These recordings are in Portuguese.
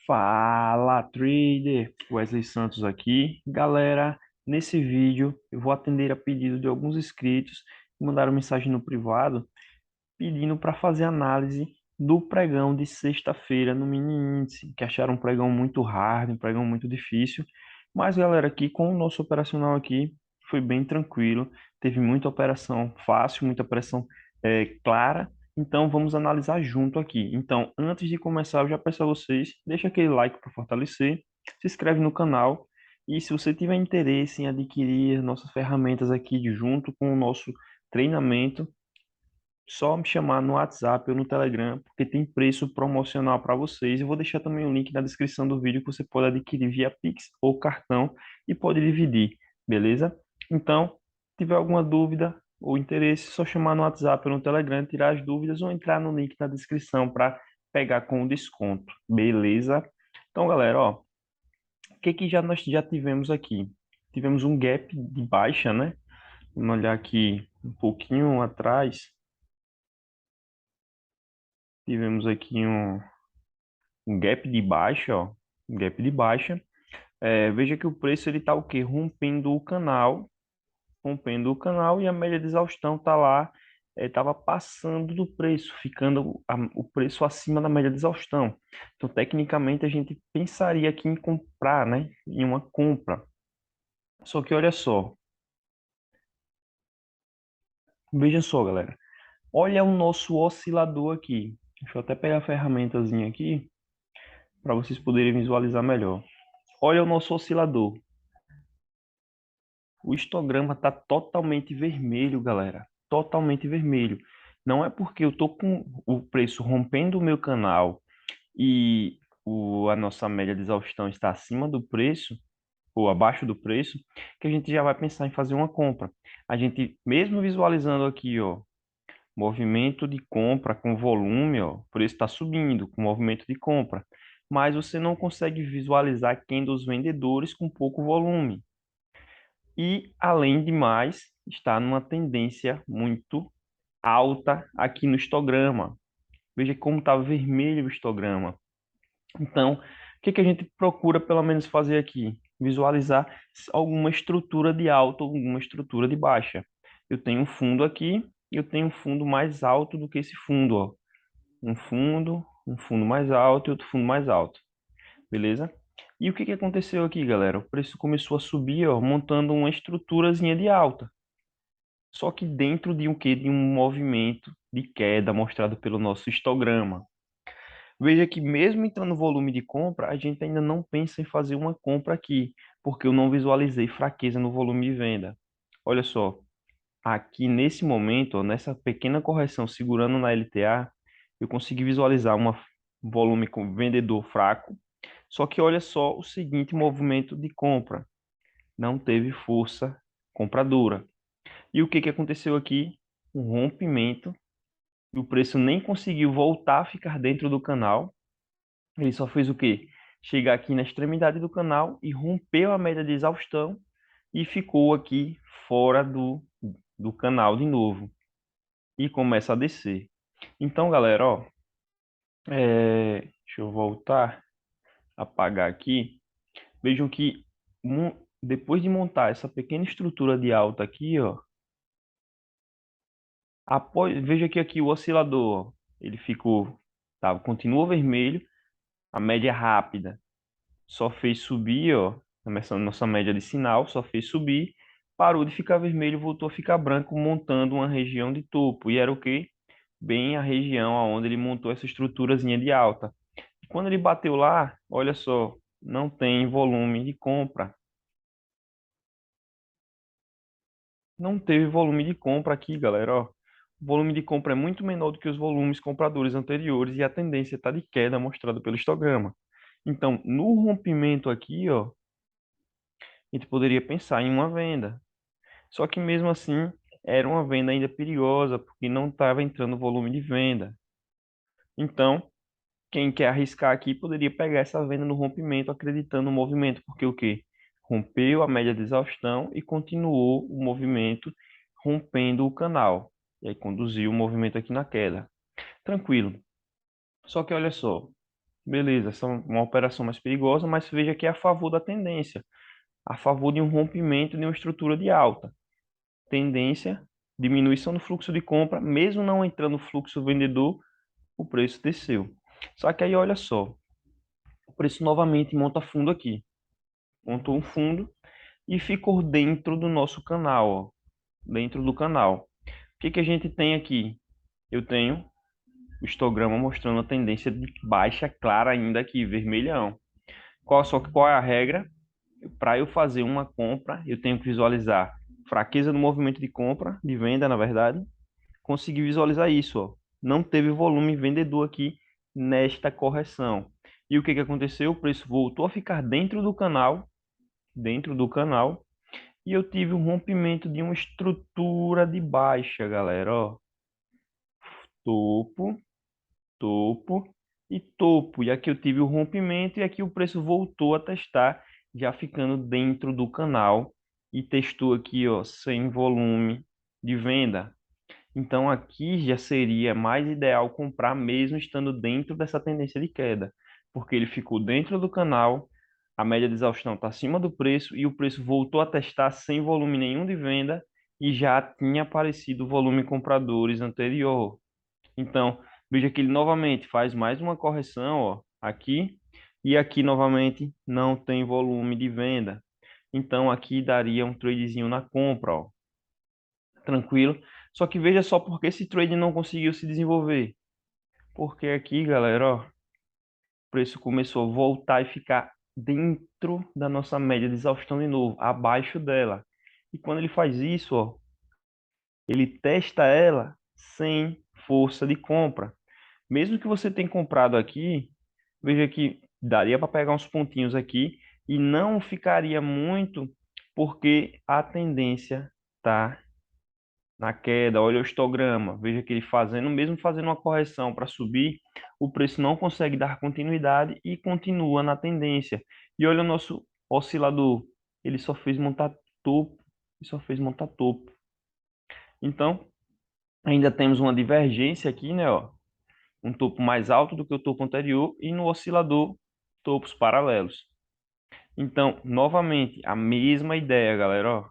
Fala, trader! Wesley Santos aqui. Galera, nesse vídeo eu vou atender a pedido de alguns inscritos que mandaram mensagem no privado pedindo para fazer análise do pregão de sexta-feira no mini índice, que acharam um pregão muito hard, um pregão muito difícil. Mas, galera, aqui com o nosso operacional aqui foi bem tranquilo, teve muita operação fácil, muita pressão clara. Então, vamos analisar junto aqui. Então, antes de começar, eu já peço a vocês, deixa aquele like para fortalecer, se inscreve no canal e se você tiver interesse em adquirir nossas ferramentas aqui junto com o nosso treinamento, só me chamar no WhatsApp ou no Telegram, porque tem preço promocional para vocês. Eu vou deixar também o link na descrição do vídeo que você pode adquirir via Pix ou cartão e pode dividir, beleza? Então, se tiver alguma dúvida ou interesse, é só chamar no WhatsApp ou no Telegram, tirar as dúvidas ou entrar no link na descrição para pegar com desconto, beleza? Então, galera, ó, o que que nós já tivemos aqui? Tivemos um gap de baixa, né? Vamos olhar aqui um pouquinho atrás. Tivemos aqui um gap de baixa, ó, um gap de baixa. Veja que o preço ele tá o quê? Rompendo o canal e a média de exaustão tá lá, estava passando do preço, ficando o preço acima da média de exaustão. Então, tecnicamente, a gente pensaria aqui em comprar, né? Em uma compra. Só que olha só, veja só, galera. Olha o nosso oscilador aqui. Deixa eu até pegar a ferramentazinha aqui para vocês poderem visualizar melhor. Olha o nosso oscilador. O histograma está totalmente vermelho, galera. Totalmente vermelho. Não é porque eu tô com o preço rompendo o meu canal e a nossa média de exaustão está acima do preço ou abaixo do preço que a gente já vai pensar em fazer uma compra. A gente, mesmo visualizando aqui, ó, movimento de compra com volume, ó, o preço está subindo com movimento de compra, mas você não consegue visualizar quem dos vendedores com pouco volume. E, além de mais, está numa tendência muito alta aqui no histograma. Veja como está vermelho o histograma. Então, o que que a gente procura pelo menos fazer aqui? Visualizar alguma estrutura de alta ou alguma estrutura de baixa. Eu tenho um fundo aqui, eu tenho um fundo mais alto do que esse fundo, ó. Um fundo mais alto e outro fundo mais alto. Beleza? E o que que aconteceu aqui, galera? O preço começou a subir, ó, montando uma estruturazinha de alta. Só que dentro de um quê? De um movimento de queda mostrado pelo nosso histograma. Veja que mesmo entrando no volume de compra, a gente ainda não pensa em fazer uma compra aqui, porque eu não visualizei fraqueza no volume de venda. Olha só, aqui nesse momento, ó, nessa pequena correção segurando na LTA, eu consegui visualizar um volume com vendedor fraco. Só que olha só o seguinte movimento de compra, não teve força compradora. E o que que aconteceu aqui? Um rompimento. E o preço nem conseguiu voltar a ficar dentro do canal. Ele só fez o quê? Chegar aqui na extremidade do canal e rompeu a média de exaustão e ficou aqui fora do canal de novo. E começa a descer. Então, galera, ó, deixa eu voltar, apagar aqui. Vejam que depois de montar essa pequena estrutura de alta aqui, ó, veja que aqui o oscilador, ó, ele ficou, tá, continua vermelho, a média rápida só fez subir, ó, nossa média de sinal só fez subir, parou de ficar vermelho, voltou a ficar branco, montando uma região de topo. E era o quê? Bem a região onde ele montou essa estruturazinha de alta. E quando ele bateu lá, olha só, não tem volume de compra. Não teve volume de compra aqui, galera, ó. O volume de compra é muito menor do que os volumes compradores anteriores e a tendência está de queda mostrada pelo histograma. Então, no rompimento aqui, ó, a gente poderia pensar em uma venda. Só que mesmo assim, era uma venda ainda perigosa, porque não estava entrando volume de venda. Então, quem quer arriscar aqui poderia pegar essa venda no rompimento, acreditando no movimento, porque o quê? Rompeu a média de exaustão e continuou o movimento rompendo o canal. E aí conduziu o movimento aqui na queda. Tranquilo. Só que olha só, Beleza, essa é uma operação mais perigosa, mas veja que é a favor da tendência, a favor de um rompimento de uma estrutura de alta. Tendência, diminuição do fluxo de compra, mesmo não entrando fluxo vendedor, o preço desceu. Só que aí, olha só, o preço novamente monta fundo aqui. Montou um fundo e ficou dentro do nosso canal, ó, dentro do canal. O que que a gente tem aqui? Eu tenho o histograma mostrando a tendência de baixa clara ainda aqui, vermelhão. Só que qual é a regra? Para eu fazer uma compra, eu tenho que visualizar fraqueza no movimento de compra, de venda, na verdade. Consegui visualizar isso, ó. Não teve volume vendedor aqui nesta correção. E o que que aconteceu? O preço voltou a ficar dentro do canal, e eu tive um rompimento de uma estrutura de baixa, galera, ó. Topo, topo e topo. E aqui eu tive o rompimento e aqui o preço voltou a testar, já ficando dentro do canal e testou aqui, ó, sem volume de venda. Então aqui já seria mais ideal comprar mesmo estando dentro dessa tendência de queda, porque ele ficou dentro do canal, a média de exaustão está acima do preço e o preço voltou a testar sem volume nenhum de venda e já tinha aparecido o volume compradores anterior. Então, veja que ele novamente faz mais uma correção, ó, aqui, e aqui novamente não tem volume de venda. Então aqui daria um tradezinho na compra, ó, tranquilo. Só que veja só porque esse trade não conseguiu se desenvolver. Porque aqui, galera, ó, o preço começou a voltar e ficar dentro da nossa média de exaustão de novo, abaixo dela. E quando ele faz isso, ó, ele testa ela sem força de compra. Mesmo que você tenha comprado aqui, veja que daria para pegar uns pontinhos aqui e não ficaria muito, porque a tendência tá na queda. Olha o histograma, veja que ele fazendo, mesmo fazendo uma correção para subir, o preço não consegue dar continuidade e continua na tendência. E olha o nosso oscilador, ele só fez montar topo, e só fez montar topo. Então, ainda temos uma divergência aqui, né, ó, um topo mais alto do que o topo anterior e no oscilador topos paralelos. Então, novamente, a mesma ideia, galera, ó,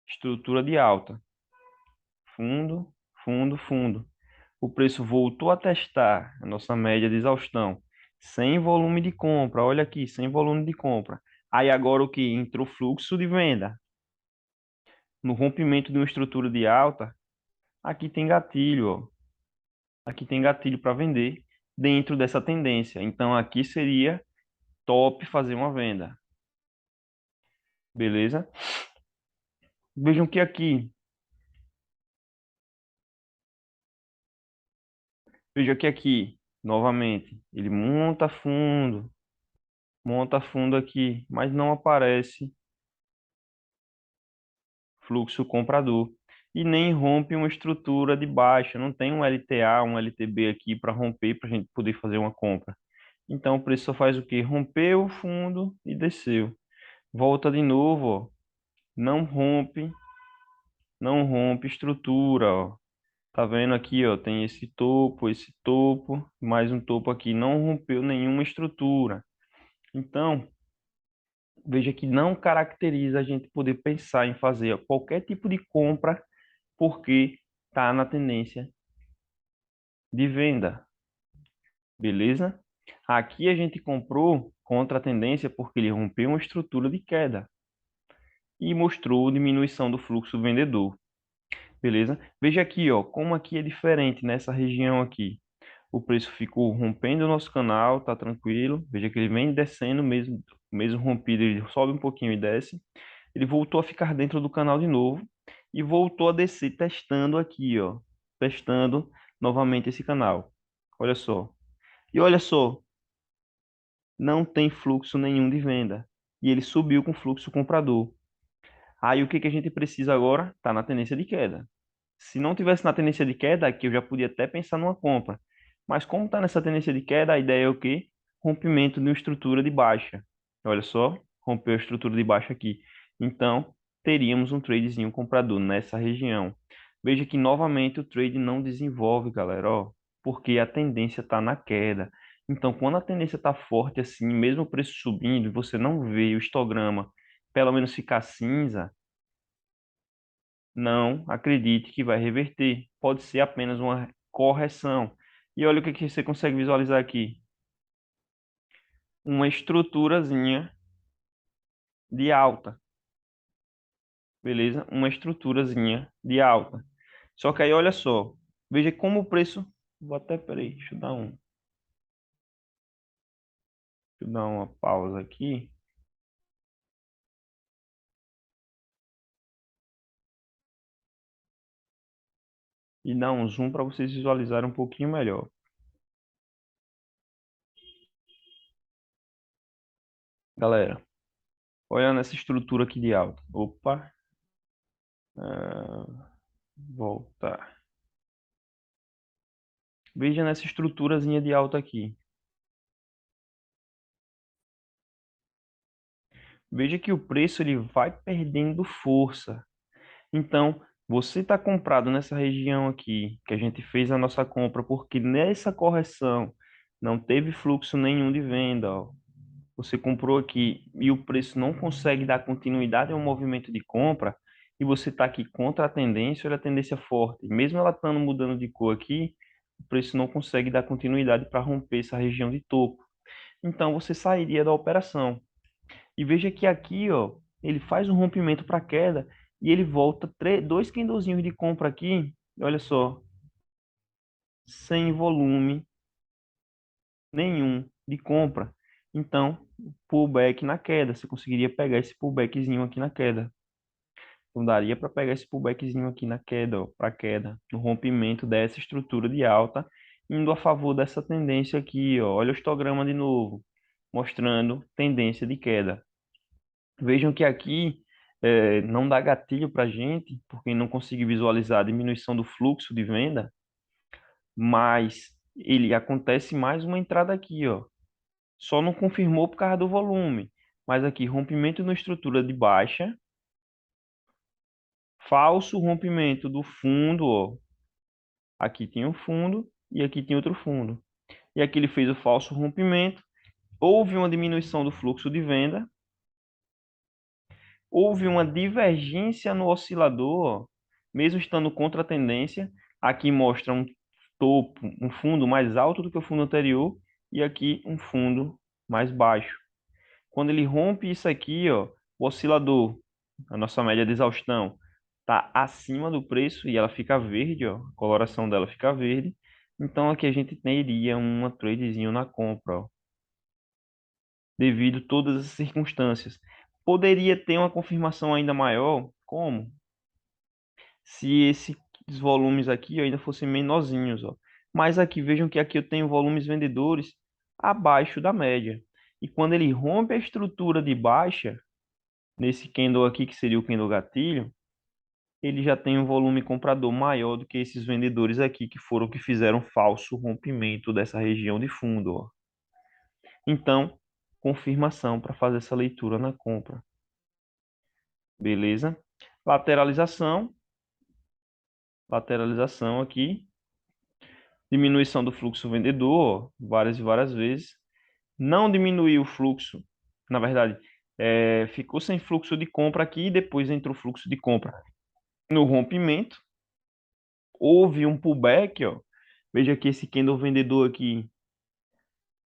estrutura de alta, fundo, fundo, fundo. O preço voltou a testar a nossa média de exaustão, sem volume de compra. Olha aqui, sem volume de compra. Aí agora o que? Entrou fluxo de venda. No rompimento de uma estrutura de alta, aqui tem gatilho, ó. Aqui tem gatilho para vender dentro dessa tendência. Então aqui seria top fazer uma venda. Beleza? Vejam que aqui, veja que aqui, novamente, ele monta fundo aqui, mas não aparece fluxo comprador. E nem rompe uma estrutura de baixa, não tem um LTA, um LTB aqui para romper, para a gente poder fazer uma compra. Então o preço só faz o quê? Rompeu o fundo e desceu. Volta de novo, ó. Não rompe, não rompe estrutura, ó. Tá vendo aqui, ó, tem esse topo, mais um topo aqui, não rompeu nenhuma estrutura. Então, veja que não caracteriza a gente poder pensar em fazer qualquer tipo de compra porque está na tendência de venda, beleza? Aqui a gente comprou contra a tendência porque ele rompeu uma estrutura de queda e mostrou diminuição do fluxo vendedor, beleza? Veja aqui, ó, como aqui é diferente nessa região aqui. O preço ficou rompendo o nosso canal, tá tranquilo. Veja que ele vem descendo mesmo rompido, ele sobe um pouquinho e desce. Ele voltou a ficar dentro do canal de novo e voltou a descer testando aqui, ó, testando novamente esse canal. Olha só. E olha só, não tem fluxo nenhum de venda. E ele subiu com fluxo comprador. Aí o que que a gente precisa agora? Tá na tendência de queda. Se não tivesse na tendência de queda, aqui eu já podia até pensar numa compra. Mas como está nessa tendência de queda, a ideia é o quê? Rompimento de uma estrutura de baixa. Olha só, rompeu a estrutura de baixa aqui. Então, teríamos um tradezinho comprador nessa região. Veja que novamente o trade não desenvolve, galera, ó, porque a tendência está na queda. Então, quando a tendência está forte assim, mesmo o preço subindo, e você não vê o histograma pelo menos ficar cinza, não acredite que vai reverter. Pode ser apenas uma correção. E olha o que que você consegue visualizar aqui. Uma estruturazinha de alta, beleza? Uma estruturazinha de alta. Só que aí, olha só, veja como o preço... Vou até, peraí, deixa eu dar uma pausa aqui e dar um zoom para vocês visualizarem um pouquinho melhor. Galera, olha nessa estrutura aqui de alta. Opa, voltar. Veja nessa estruturazinha de alta aqui. Veja que o preço ele vai perdendo força. Então, você está comprado nessa região aqui, que a gente fez a nossa compra, porque nessa correção não teve fluxo nenhum de venda, ó. Você comprou aqui e o preço não consegue dar continuidade ao movimento de compra, e você está aqui contra a tendência, olha a tendência forte. Mesmo ela estando mudando de cor aqui, o preço não consegue dar continuidade para romper essa região de topo. Então, você sairia da operação. E veja que aqui, ó, ele faz um rompimento para queda e ele volta dois candlezinhos de compra aqui, olha só, sem volume nenhum de compra. Então, pullback na queda, você conseguiria pegar esse pullbackzinho aqui na queda. Então, daria para pegar esse pullbackzinho aqui na queda, para queda, no rompimento dessa estrutura de alta, indo a favor dessa tendência aqui, ó. Olha o histograma de novo, mostrando tendência de queda. Vejam que aqui não dá gatilho para a gente, porque não consegui visualizar a diminuição do fluxo de venda, mas ele acontece mais uma entrada aqui, ó. Só não confirmou por causa do volume, mas aqui rompimento na estrutura de baixa, falso rompimento do fundo, ó. Aqui tem um fundo e aqui tem outro fundo. E aqui ele fez o falso rompimento, houve uma diminuição do fluxo de venda, houve uma divergência no oscilador, mesmo estando contra a tendência. Aqui mostra um topo, um fundo mais alto do que o fundo anterior e aqui um fundo mais baixo. Quando ele rompe isso aqui, ó, o oscilador, a nossa média de exaustão, está acima do preço e ela fica verde, ó, a coloração dela fica verde. Então aqui a gente teria uma tradezinho na compra, ó, devido a todas as circunstâncias. Poderia ter uma confirmação ainda maior, como? Se esses volumes aqui ainda fossem menorzinhos, ó. Mas aqui, vejam que aqui eu tenho volumes vendedores abaixo da média. E quando ele rompe a estrutura de baixa, nesse candle aqui, que seria o candle gatilho, ele já tem um volume comprador maior do que esses vendedores aqui, que foram que fizeram falso rompimento dessa região de fundo, ó. Então, confirmação para fazer essa leitura na compra. Beleza? Lateralização. Lateralização aqui. Diminuição do fluxo vendedor, ó, várias e várias vezes. Não diminuiu o fluxo. Na verdade, ficou sem fluxo de compra aqui e depois entrou fluxo de compra no rompimento. Houve um pullback, ó. Veja que esse candle vendedor aqui,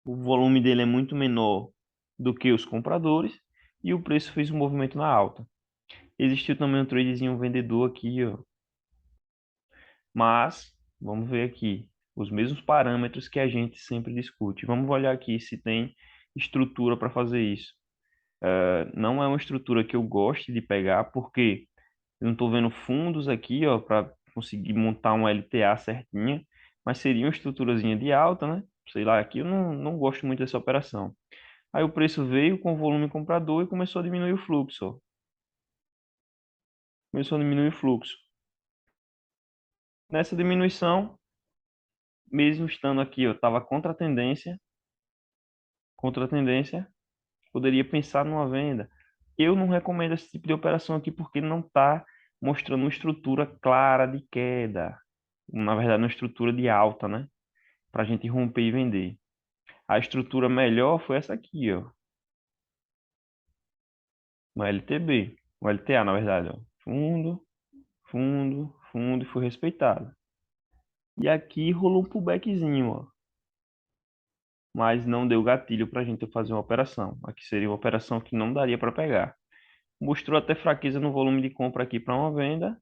o volume dele é muito menor do que os compradores e o preço fez um movimento na alta. Existiu também um tradezinho vendedor aqui, ó. Mas vamos ver aqui os mesmos parâmetros que a gente sempre discute. Vamos olhar aqui se tem estrutura para fazer isso. Não é uma estrutura que eu goste de pegar, porque eu não estou vendo fundos aqui, ó, para conseguir montar uma LTA certinha, mas seria uma estruturazinha de alta, né? Sei lá, aqui eu não gosto muito dessa operação. Aí o preço veio com volume comprador e começou a diminuir o fluxo, ó. Começou a diminuir o fluxo. Nessa diminuição, mesmo estando aqui, eu estava contra a tendência, poderia pensar numa venda. Eu não recomendo esse tipo de operação aqui porque não está mostrando uma estrutura clara de queda. Na verdade, uma estrutura de alta, né? Para a gente romper e vender. A estrutura melhor foi essa aqui, ó. Uma LTB. Uma LTA, na verdade, ó. Fundo, fundo, fundo e foi respeitado. E aqui rolou um pullbackzinho, ó. Mas não deu gatilho para a gente fazer uma operação. Aqui seria uma operação que não daria para pegar. Mostrou até fraqueza no volume de compra aqui para uma venda,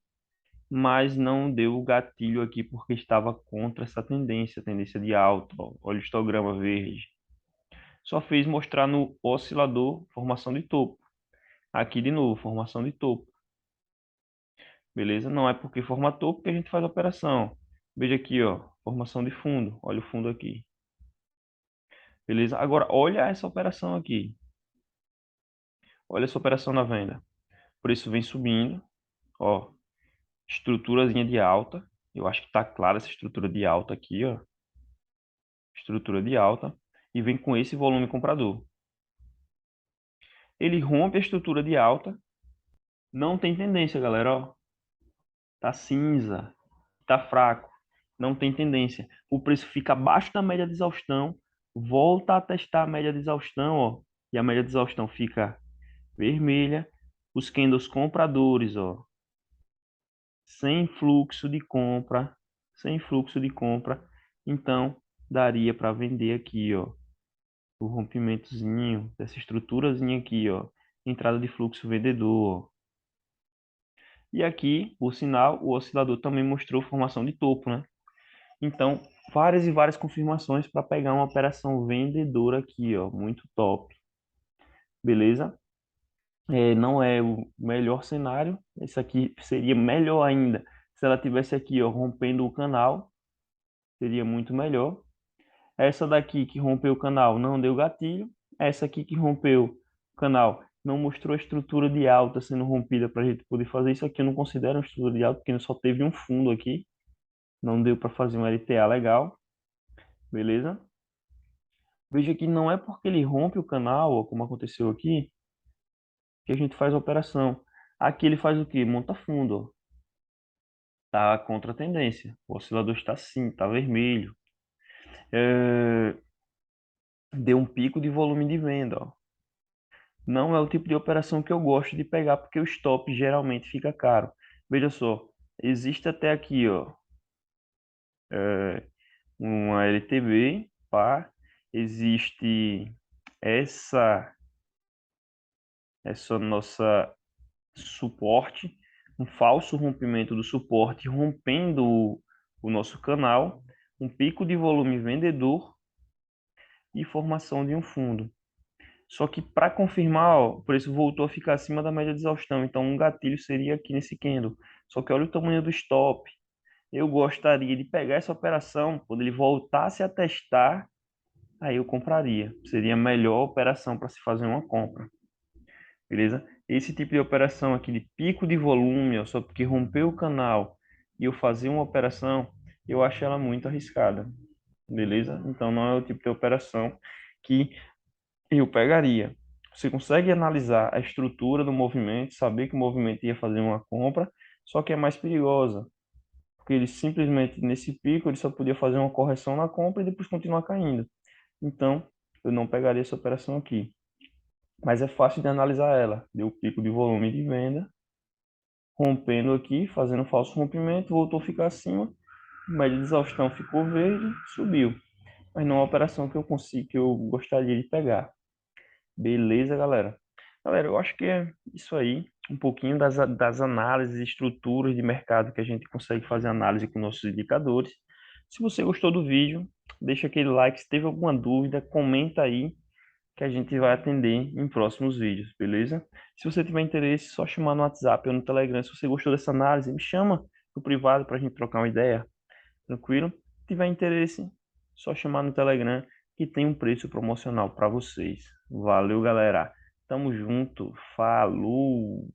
mas não deu gatilho aqui porque estava contra essa tendência, tendência de alta. Ó. Olha o histograma verde. Só fez mostrar no oscilador formação de topo. Aqui de novo, formação de topo. Beleza? Não é porque forma topo que a gente faz a operação. Veja aqui, ó, formação de fundo. Olha o fundo aqui. Beleza? Agora, olha essa operação aqui. Olha essa operação na venda. O preço vem subindo, ó, estruturazinha de alta. Eu acho que tá clara essa estrutura de alta aqui, ó. Estrutura de alta e vem com esse volume comprador. Ele rompe a estrutura de alta, não tem tendência, galera, ó. Tá cinza, tá fraco, não tem tendência. O preço fica abaixo da média de exaustão, volta a testar a média de exaustão, ó, e a média de exaustão fica vermelha. Os candles compradores, ó, sem fluxo de compra, sem fluxo de compra. Então, daria para vender aqui, ó, o rompimentozinho dessa estruturazinha aqui, ó, entrada de fluxo vendedor. Ó. E aqui, por sinal, o oscilador também mostrou formação de topo, né? Então, várias e várias confirmações para pegar uma operação vendedora aqui, ó, muito top. Beleza? Não é o melhor cenário. Esse aqui seria melhor ainda se ela tivesse aqui, ó, rompendo o canal. Seria muito melhor. Essa daqui que rompeu o canal não deu gatilho. Essa aqui que rompeu o canal não mostrou a estrutura de alta sendo rompida para a gente poder fazer isso aqui. Eu não considero uma estrutura de alta porque só teve um fundo aqui. Não deu para fazer um LTA legal. Beleza? Veja que não é porque ele rompe o canal, ó, como aconteceu aqui, que a gente faz a operação. Aqui ele faz o quê? Monta fundo, ó. Tá contra a tendência. O oscilador está assim, tá vermelho. É, deu um pico de volume de venda, ó. Não é o tipo de operação que eu gosto de pegar porque o stop geralmente fica caro. Veja só, existe até aqui, ó, uma LTB, pá, existe essa nossa suporte, um falso rompimento do suporte, rompendo o nosso canal, um pico de volume vendedor e formação de um fundo. Só que para confirmar, ó, o preço voltou a ficar acima da média de exaustão. Então, um gatilho seria aqui nesse candle. Só que olha o tamanho do stop. Eu gostaria de pegar essa operação, quando ele voltasse a testar, aí eu compraria. Seria a melhor operação para se fazer uma compra. Beleza? Esse tipo de operação aqui de pico de volume, ó, só porque rompeu o canal e eu fazer uma operação, eu acho ela muito arriscada. Beleza? Então, não é o tipo de operação que eu pegaria. Você consegue analisar a estrutura do movimento, saber que o movimento ia fazer uma compra, só que é mais perigosa, porque ele simplesmente nesse pico ele só podia fazer uma correção na compra e depois continuar caindo. Então, eu não pegaria essa operação aqui. Mas é fácil de analisar ela. Deu pico de volume de venda, rompendo aqui, fazendo falso rompimento, voltou a ficar acima, média de exaustão ficou verde, subiu. Mas não é uma operação que eu consigo, que eu gostaria de pegar. Beleza, galera? Galera, eu acho que é isso aí. Um pouquinho das análises e estruturas de mercado que a gente consegue fazer análise com nossos indicadores. Se você gostou do vídeo, deixa aquele like. Se teve alguma dúvida, comenta aí que a gente vai atender em próximos vídeos, beleza? Se você tiver interesse, só chamar no WhatsApp ou no Telegram. Se você gostou dessa análise, me chama no privado para a gente trocar uma ideia. Tranquilo? Se tiver interesse, só chamar no Telegram que tem um preço promocional para vocês. Valeu, galera. Tamo junto. Falou!